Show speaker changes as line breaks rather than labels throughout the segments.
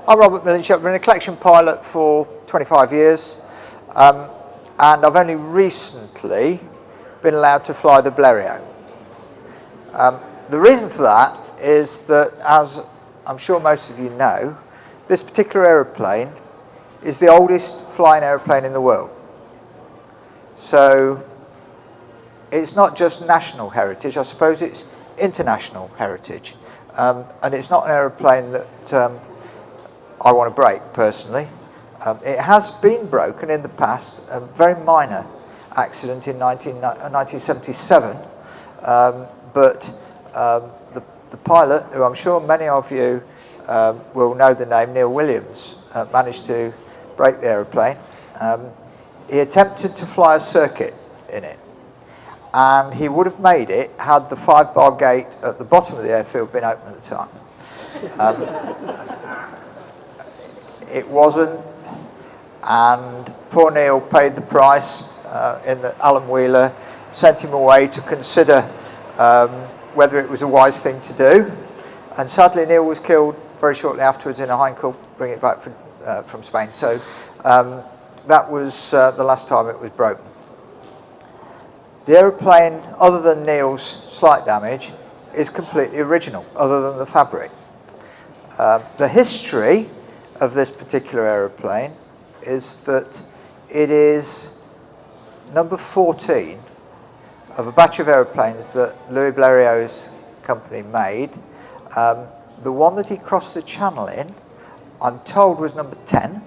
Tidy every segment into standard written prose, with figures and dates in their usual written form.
I'm Robert Millinship. I've been a collection pilot for 25 years, and I've only recently been allowed to fly the Bleriot. The reason for that is that, as I'm sure most of you know, this particular aeroplane is the oldest flying aeroplane in the world. So it's not just national heritage, I suppose it's international heritage. And it's not an aeroplane that I want to break personally. It has been broken in the past, a very minor accident in 1977, but the pilot, who I'm sure many of you will know the name, Neil Williams, managed to break the aeroplane. He attempted to fly a circuit in it, and he would have made it had the 5-bar gate at the bottom of the airfield been open at the time. It wasn't, and poor Neil paid the price in that Alan Wheeler sent him away to consider whether it was a wise thing to do. And sadly, Neil was killed very shortly afterwards in a Heinkel, bringing it back from Spain. So that was the last time it was broken. The aeroplane, other than Neil's slight damage, is completely original, other than the fabric. The history of this particular aeroplane is that it is number 14 of a batch of aeroplanes that Louis Bleriot's company made. The one that he crossed the channel in, I'm told, was number 10.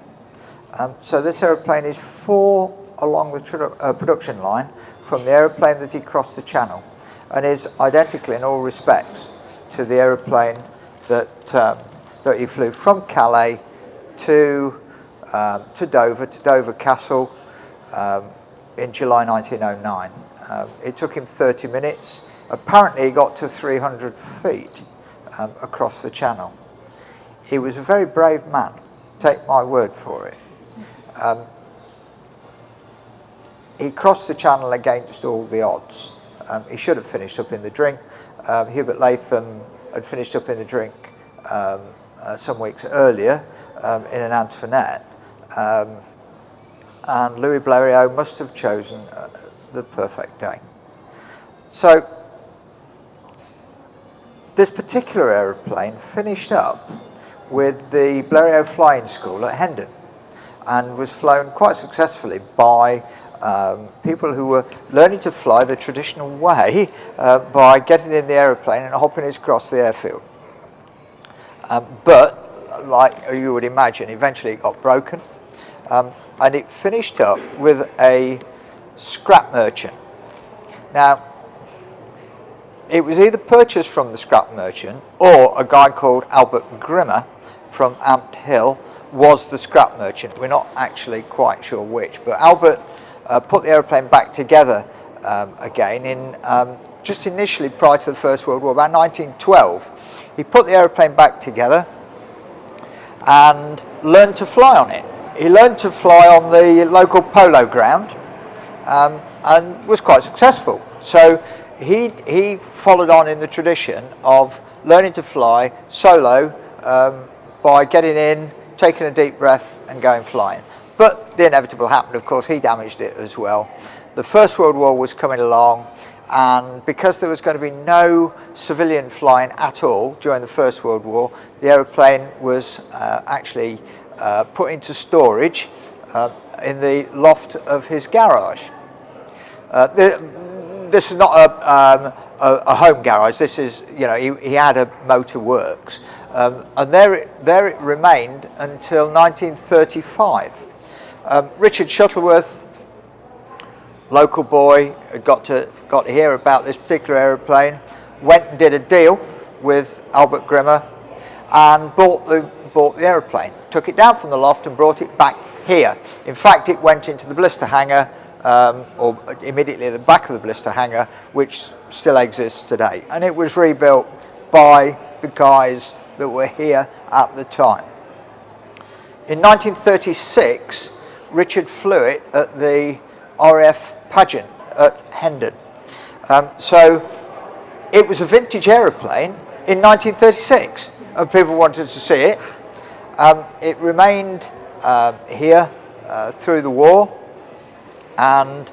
So this aeroplane is 4 along the production line from the aeroplane that he crossed the channel, and is identical in all respects to the aeroplane that he flew from Calais to Dover Castle in July 1909. It took him 30 minutes. Apparently he got to 300 feet across the channel. He was a very brave man, take my word for it. He crossed the channel against all the odds. He should have finished up in the drink. Hubert Latham had finished up in the drink some weeks earlier in an Antoinette. And Louis Bleriot must have chosen the perfect day. So this particular aeroplane finished up with the Bleriot Flying School at Hendon, and was flown quite successfully by people who were learning to fly the traditional way by getting in the aeroplane and hopping it across the airfield. But, like you would imagine, eventually it got broken, and it finished up with a scrap merchant. Now, it was either purchased from the scrap merchant, or a guy called Albert Grimmer from Amt Hill was the scrap merchant. We're not actually quite sure which, but Albert put the aeroplane back together again in just initially prior to the First World War, about 1912. He put the aeroplane back together and learned to fly on it. He learned to fly on the local polo ground and was quite successful. So he followed on in the tradition of learning to fly solo by getting in, taking a deep breath and going flying. But the inevitable happened, of course. He damaged it as well. The First World War was coming along, and because there was going to be no civilian flying at all during the First World War, the aeroplane was actually put into storage in the loft of his garage. This is not a home garage. This is, you know, he had a motor works. And there it remained until 1935. Richard Shuttleworth, local boy, got to hear about this particular aeroplane, went and did a deal with Albert Grimmer and bought the aeroplane, took it down from the loft and brought it back here. In fact, it went into the blister hangar, or immediately at the back of the blister hangar, which still exists today. And it was rebuilt by the guys that were here at the time. In 1936, Richard flew it at the RAF pageant at Hendon. So it was a vintage aeroplane in 1936, and people wanted to see it. It remained here through the war, and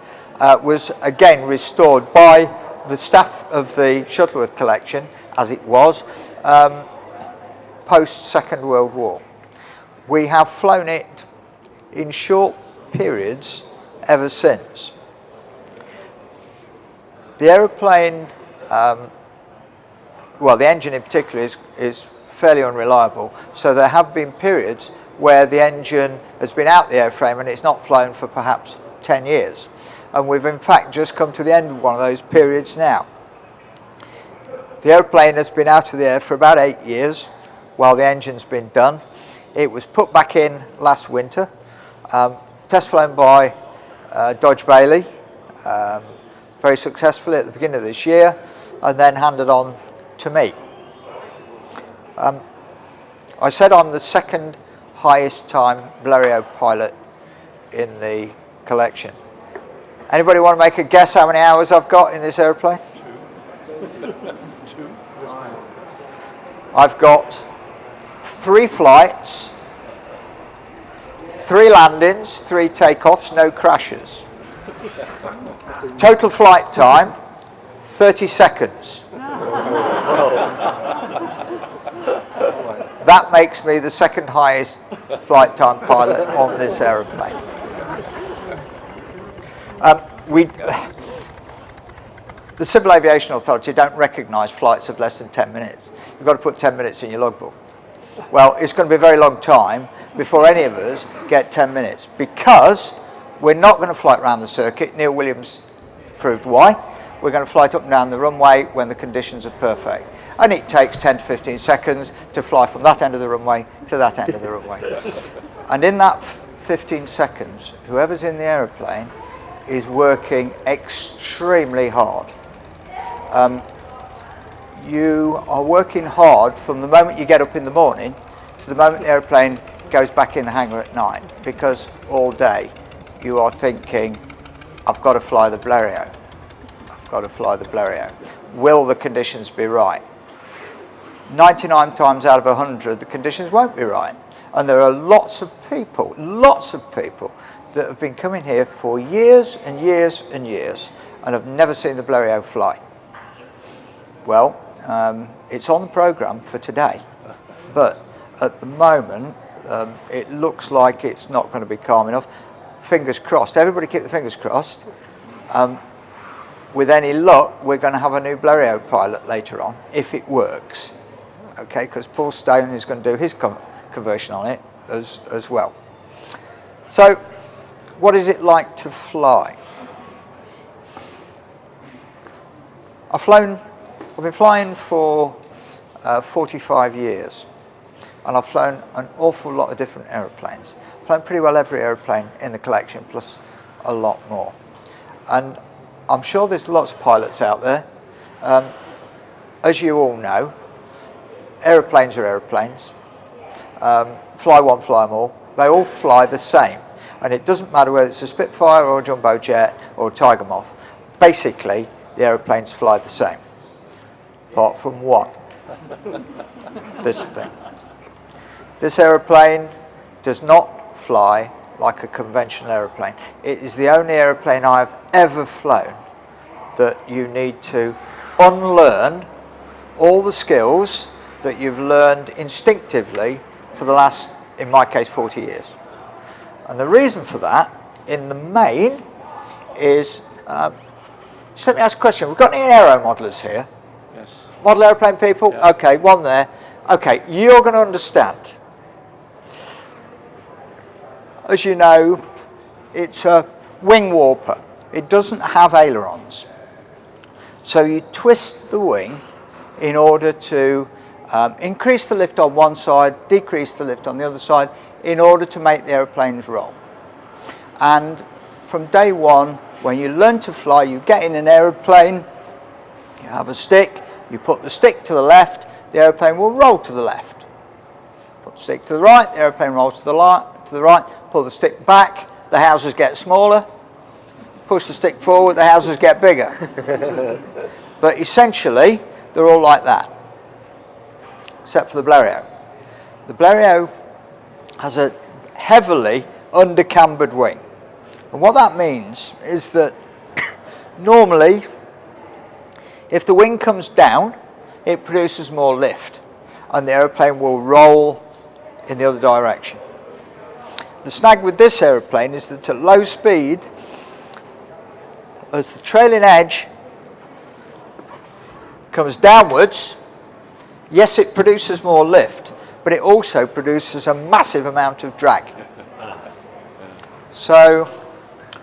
was again restored by the staff of the Shuttleworth collection, as it was, post Second World War. We have flown it in short periods ever since. The aeroplane, well, the engine in particular is fairly unreliable, so there have been periods where the engine has been out the airframe and it's not flown for perhaps 10 years. And we've in fact just come to the end of one of those periods now. The airplane has been out of the air for about 8 years while the engine's been done. It was put back in last winter, test flown by Dodge Bailey, very successfully at the beginning of this year, and then handed on to me. I said I'm the second highest time Bleriot pilot in the collection. Anybody want to make a guess how many hours I've got in this airplane?
Two.
I've got 3 flights, 3 landings, 3 takeoffs, no crashes. Total flight time, 30 seconds. That makes me the second highest flight time pilot on this aeroplane. The Civil Aviation Authority don't recognise flights of less than 10 minutes. You've got to put 10 minutes in your logbook. Well, it's going to be a very long time before any of us get 10 minutes, because we're not going to fly around the circuit. Neil Williams proved why. We're going to fly it up and down the runway when the conditions are perfect. And it takes 10 to 15 seconds to fly from that end of the runway to that end of the runway. And in that 15 seconds, whoever's in the aeroplane is working extremely hard. You are working hard from the moment you get up in the morning to the moment the aeroplane goes back in the hangar at night, because all day you are thinking, I've got to fly the Bleriot. I've got to fly the Bleriot. Will the conditions be right? 99 times out of 100, the conditions won't be right. And there are lots of people that have been coming here for years and years and years and have never seen the Bleriot fly. Well, it's on the programme for today, but at the moment it looks like it's not going to be calm enough. Fingers crossed. Everybody keep the fingers crossed. With any luck, we're going to have a new Bleriot pilot later on, if it works. Okay, because Paul Stone is going to do his conversion on it as well. So, what is it like to fly? I've been flying for 45 years, and I've flown an awful lot of different aeroplanes. I've flown pretty well every aeroplane in the collection, plus a lot more. And I'm sure there's lots of pilots out there. As you all know, aeroplanes are aeroplanes. Fly one, fly them all. They all fly the same. And it doesn't matter whether it's a Spitfire or a Jumbo Jet or a Tiger Moth. Basically, the aeroplanes fly the same. Apart from one. This thing. This aeroplane does not fly like a conventional aeroplane. It is the only aeroplane I've ever flown that you need to unlearn all the skills that you've learned instinctively for the last, in my case, 40 years. And the reason for that, in the main, is, just let me ask a question. We've got any aero modelers here?
Yes.
Model aeroplane people?
Yeah.
Okay, one there. Okay, you're going to understand. As you know, it's a wing warper. It doesn't have ailerons. So you twist the wing in order to increase the lift on one side, decrease the lift on the other side, in order to make the aeroplanes roll. And from day one, when you learn to fly, you get in an aeroplane, you have a stick, you put the stick to the left, the aeroplane will roll to the left. Put the stick to the right, the aeroplane rolls to the right, pull the stick back, the houses get smaller, push the stick forward, the houses get bigger. But essentially, they're all like that, except for the Bleriot. The Bleriot has a heavily under-cambered wing. And what that means is that normally, if the wing comes down, it produces more lift, and the aeroplane will roll in the other direction. The snag with this aeroplane is that at low speed, as the trailing edge comes downwards, yes, it produces more lift, but it also produces a massive amount of drag. So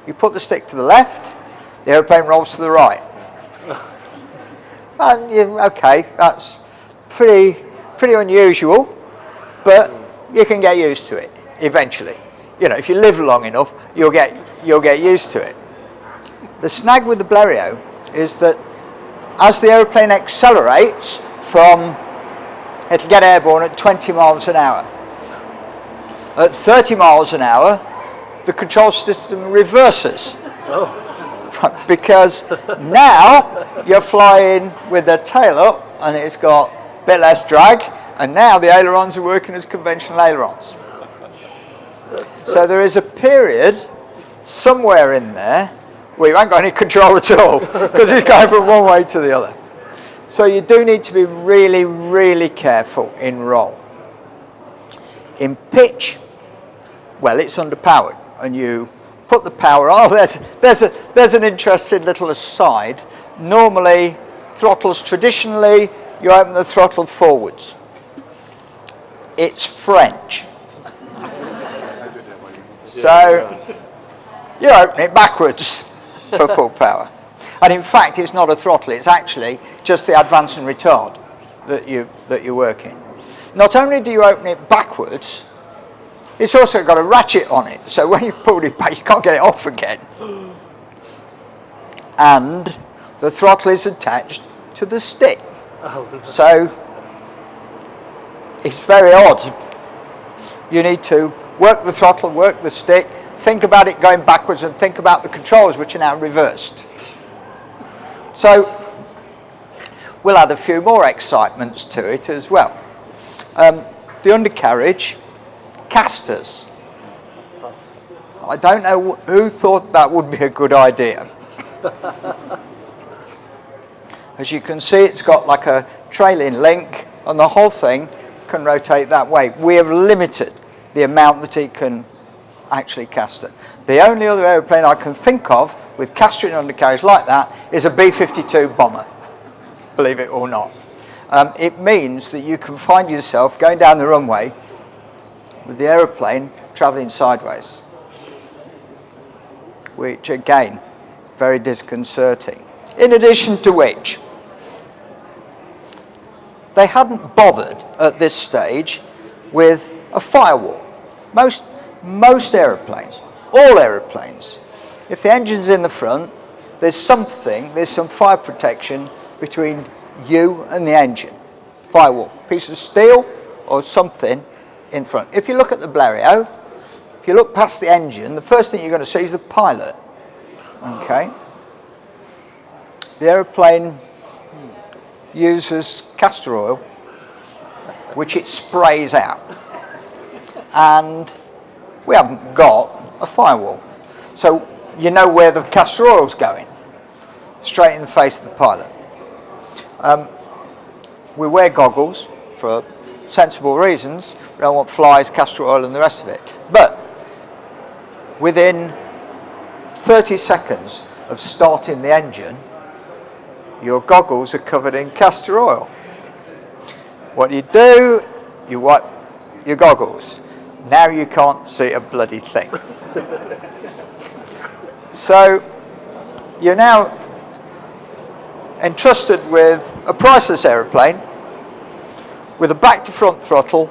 you put the stick to the left, the aeroplane rolls to the right. And okay, that's pretty unusual, but you can get used to it eventually. You know, if you live long enough, you'll get used to it. The snag with the Bleriot is that as the aeroplane accelerates it'll get airborne at 20 miles an hour. At 30 miles an hour, the control system reverses. Oh. Because now you're flying with the tail up and it's got a bit less drag, and now the ailerons are working as conventional ailerons. So there is a period somewhere in there where you haven't got any control at all because it's going from one way to the other. So you do need to be really, really careful in roll. In pitch, well, it's underpowered, and you put the power on. There's an interesting little aside. Normally, throttles traditionally, you open the throttle forwards. It's French. So you open it backwards for full power. And in fact, it's not a throttle, it's actually just the advance and retard that you're working. Not only do you open it backwards, it's also got a ratchet on it, so when you pull it back, you can't get it off again. And the throttle is attached to the stick. So it's very odd. You need to work the throttle, work the stick, think about it going backwards, and think about the controls, which are now reversed. So we'll add a few more excitements to it as well. The undercarriage, casters. I don't know who thought that would be a good idea. As you can see, it's got like a trailing link, and the whole thing can rotate that way. We have limited the amount that it can actually caster. The only other aeroplane I can think of with castering undercarriage like that is a B-52 bomber, believe it or not. It means that you can find yourself going down the runway with the aeroplane travelling sideways, which again, very disconcerting. In addition to which, they hadn't bothered at this stage with a firewall. Most aeroplanes, all aeroplanes, if the engine's in the front, there's some fire protection between you and the engine. Firewall, piece of steel or something in front. If you look at the Bleriot, if you look past the engine, the first thing you're going to see is the pilot. Okay. The aeroplane uses castor oil, which it sprays out. And we haven't got a firewall. So you know where the castor oil's going, straight in the face of the pilot. We wear goggles for sensible reasons. We don't want flies, castor oil and the rest of it. But within 30 seconds of starting the engine, your goggles are covered in castor oil. What you do, you wipe your goggles. Now you can't see a bloody thing. So you're now entrusted with a priceless aeroplane with a back to front throttle,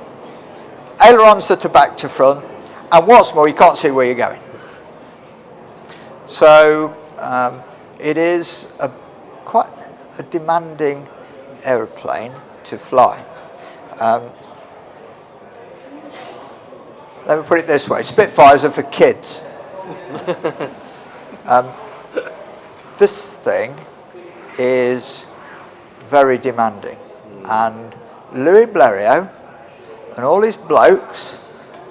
ailerons that are back to front, and what's more, you can't see where you're going. So it is quite a demanding aeroplane to fly. Let me put it this way, Spitfires are for kids. This thing is very demanding, and Louis Bleriot and all his blokes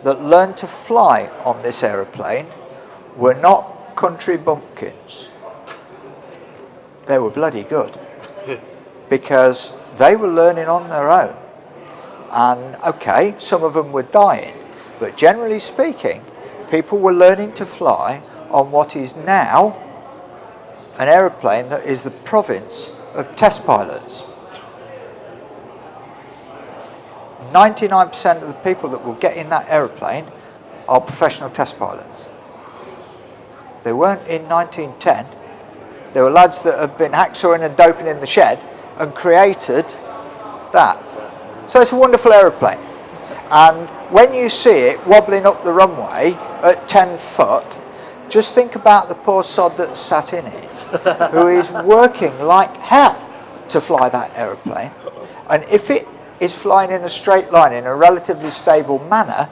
that learned to fly on this aeroplane were not country bumpkins. They were bloody good because they were learning on their own. And okay, some of them were dying, but generally speaking, people were learning to fly on what is now an aeroplane that is the province of test pilots. 99% of the people that will get in that aeroplane are professional test pilots. They weren't in 1910. They were lads that have been hacksawing and doping in the shed and created that. So it's a wonderful aeroplane. And when you see it wobbling up the runway at 10 foot, just think about the poor sod that's sat in it, who is working like hell to fly that aeroplane. And if it is flying in a straight line in a relatively stable manner,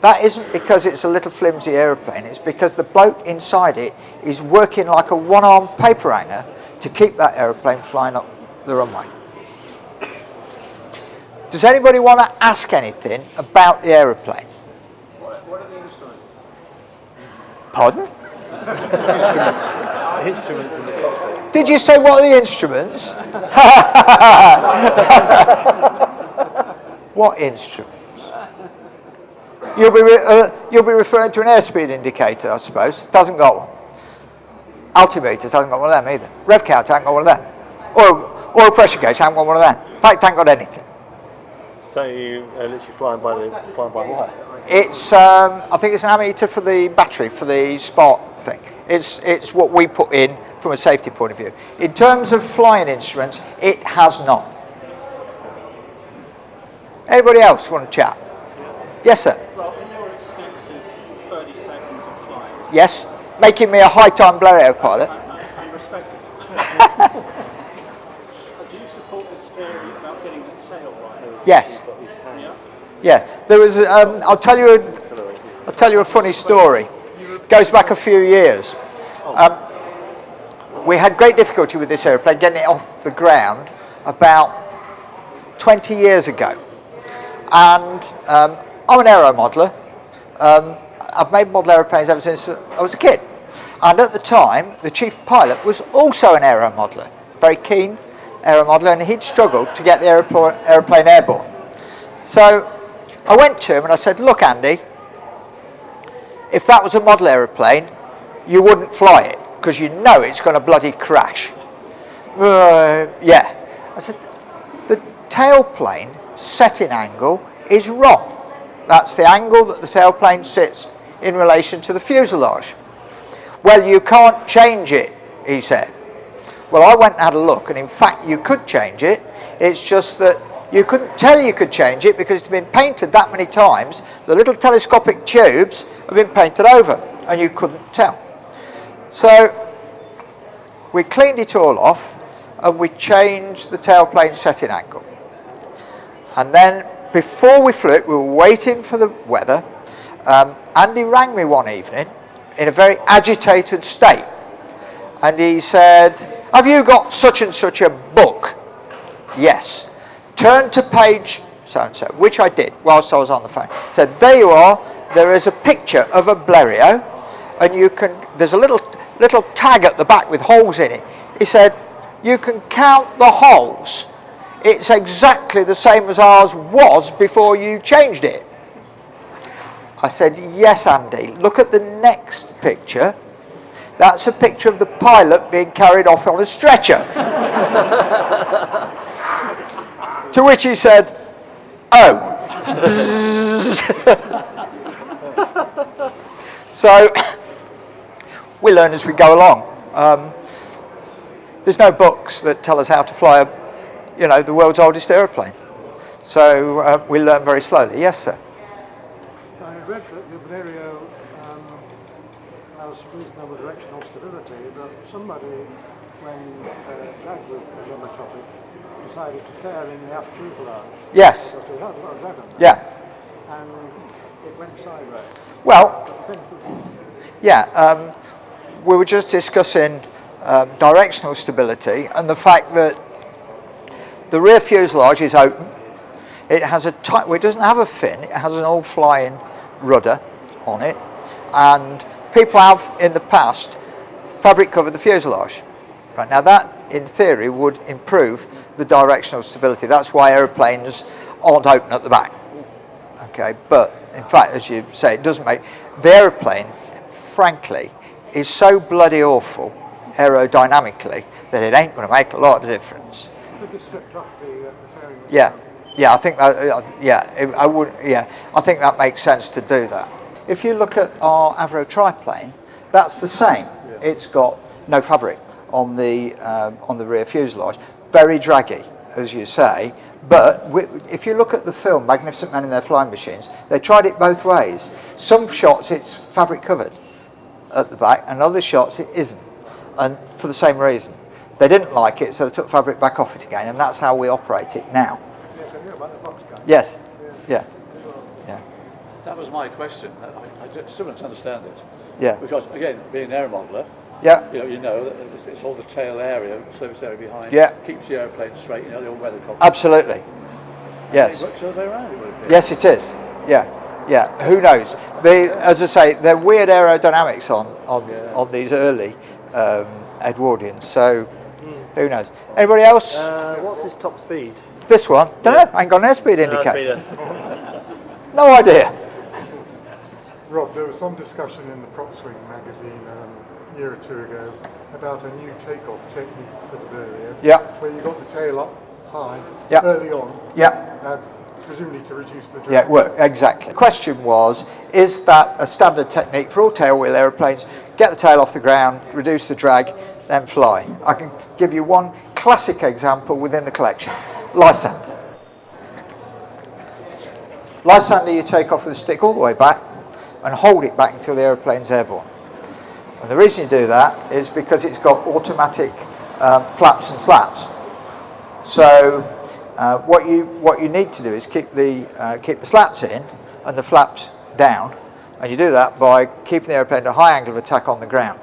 that isn't because it's a little flimsy aeroplane, it's because the bloke inside it is working like a one-armed paper hanger to keep that aeroplane flying up the runway. Does anybody want to ask anything about the aeroplane?
What are the instruments?
Pardon?
Instruments in the cockpit.
Did you say what are the instruments? What instruments? You'll be referring to an airspeed indicator, I suppose. Doesn't got one. Altimeter hasn't got one of them either. Rev counter hasn't got one of them. Oil pressure gauge hasn't got one of them. In fact, hasn't got anything.
So you literally flying by wire?
It's I think it's an ammeter for the battery for the spark thing. It's what we put in from a safety point of view. In terms of flying instruments, it has none. Anybody else want to chat? Yes, sir.
Well, in your extensive 30 seconds of flying,
Yes, making me a high-time Bleriot pilot.
I respect it. Do you support this theory about getting the tail right?
Yes.
Yeah?
Yeah. There was. I'll tell you a funny story. Goes back a few years. We had great difficulty with this aeroplane getting it off the ground about 20 years ago, and I'm an aero modeller. I've made model aeroplanes ever since I was a kid. And at the time, the chief pilot was also an aero modeller, very keen aero modeller, and he'd struggled to get the aeroplane airborne. So I went to him and I said, look, Andy, if that was a model aeroplane, you wouldn't fly it, because you know it's going to bloody crash. Yeah. I said, the tailplane setting angle is wrong. That's the angle that the tailplane sits in relation to the fuselage. Well, you can't change it, he said. Well, I went and had a look, and in fact you could change it. It's just that you couldn't tell you could change it because it's been painted that many times. The little telescopic tubes have been painted over, and you couldn't tell. So we cleaned it all off, and we changed the tailplane setting angle. And then before we flew it, we were waiting for the weather. Andy rang me one evening in a very agitated state, and he said, have you got such and such a book? Yes. Turn to page so-and-so, which I did whilst I was on the phone. Said, there you are, there is a picture of a Bleriot, and you can, there's a little tag at the back with holes in it. He said, you can count the holes. It's exactly the same as ours was before you changed it. I said, yes, Andy, look at the next picture. That's a picture of the pilot being carried off on a stretcher. To which he said, oh. So we learn as we go along. There's no books that tell us how to fly the world's oldest aeroplane. So we learn very slowly. Yes, sir.
I read that the Bleriot has reasonable directional stability, but somebody, when Jag was on the topic, decided to fare in the aft fuselage.
Yes.
Because it had a lot of drag on it.
Yeah.
And it went sideways.
Well, yeah, we were just discussing directional stability and the fact that the rear fuselage is open. It has it doesn't have a fin, it has an all-flying rudder on it, and people have in the past fabric covered the fuselage. Right, now that in theory would improve the directional stability. That's why aeroplanes aren't open at the back. Okay, but in fact, as you say, it doesn't make the aeroplane, frankly, is so bloody awful aerodynamically that it ain't going to make a lot of difference.
I think it's stripped off the fairing.
Yeah, I think that. I would. Yeah, I think that makes sense to do that. If you look at our Avro triplane, that's the same. Yeah. It's got no fabric on the rear fuselage, very draggy, as you say. But if you look at the film Magnificent Men in Their Flying Machines, they tried it both ways. Some shots it's fabric covered at the back, and other shots it isn't, and for the same reason. They didn't like it, so they took fabric back off it again, and that's how we operate it now.
Yes, I knew about the box cut.
Yes. Yeah. Yeah.
That was my question. I still don't understand it.
Yeah.
Because again, being an air modeller,
Yeah.
you know that it's all the tail area, service area behind.
Yeah.
Keeps the airplane straight. The old weather problem.
Absolutely. Yes.
It works the other way around. It would appear.
Yes, it is. Yeah. Yeah. Who knows? As I say, they're weird aerodynamics on these early Edwardians. So who knows? Anybody else?
What's his top speed?
This one? Don't know. I ain't got an airspeed indicator. No idea.
Rob, there was some discussion in the Prop Swing magazine a year or two ago about a new takeoff technique for the Bleriot.
Yeah.
Where you got the tail up high early on.
Yeah.
Presumably to reduce the drag.
Yeah, it worked, exactly. The question was, is that a standard technique for all tailwheel aeroplanes? Get the tail off the ground, reduce the drag, then fly. I can give you one classic example within the collection. Lysander. Lysander, you take off with the stick all the way back and hold it back until the aeroplane's airborne. And the reason you do that is because it's got automatic flaps and slats. So what you need to do is keep the slats in and the flaps down, and you do that by keeping the aeroplane at a high angle of attack on the ground.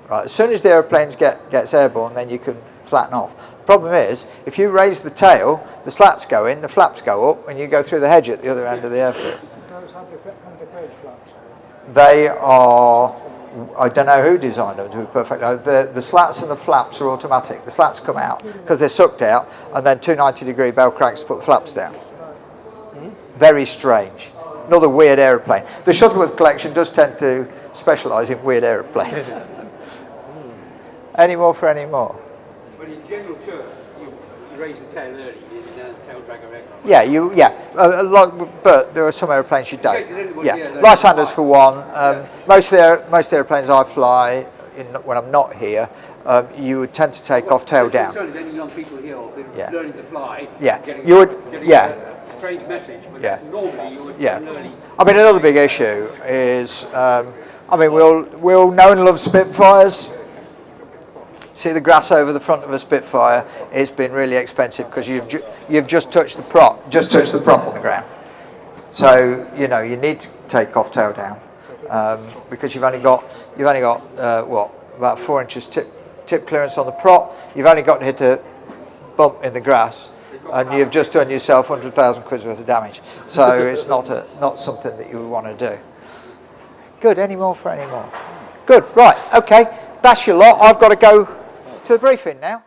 Right. As soon as the aeroplane gets airborne, then you can flatten off. The problem is, if you raise the tail, the slats go in, the flaps go up, and you go through the hedge at the other end of the airfield.
Those undercarriage flaps.
They are, I don't know who designed them to be perfect. The slats and the flaps are automatic. The slats come out because they're sucked out, and then two 90-degree bell cranks put the flaps down. Very strange. Another weird aeroplane. The Shuttleworth collection does tend to specialise in weird aeroplanes. Any more for any more?
But in general terms, you raise the tail early in tail dragger aircraft.
Yeah, but there are some airplanes you don't.
Yeah,
Lysanders for one. Most of the airplanes I fly when I'm not here, you would tend to take off tail down.
Then young people here are learning to fly.
Yeah, you would. Yeah.
Strange message, but normally you would learning.
I mean, another big issue is, we all know and love Spitfires. See the grass over the front of a Spitfire? It's been really expensive because you've just touched the prop, on the ground. So you need to take off tail down because you've only got about 4 inches tip clearance on the prop. You've only got to hit a bump in the grass, and you've just done yourself 100,000 quid worth of damage. So it's not something that you would want to do. Good. Any more for any more? Good. Right. Okay. That's your lot. I've got to go to the briefing now.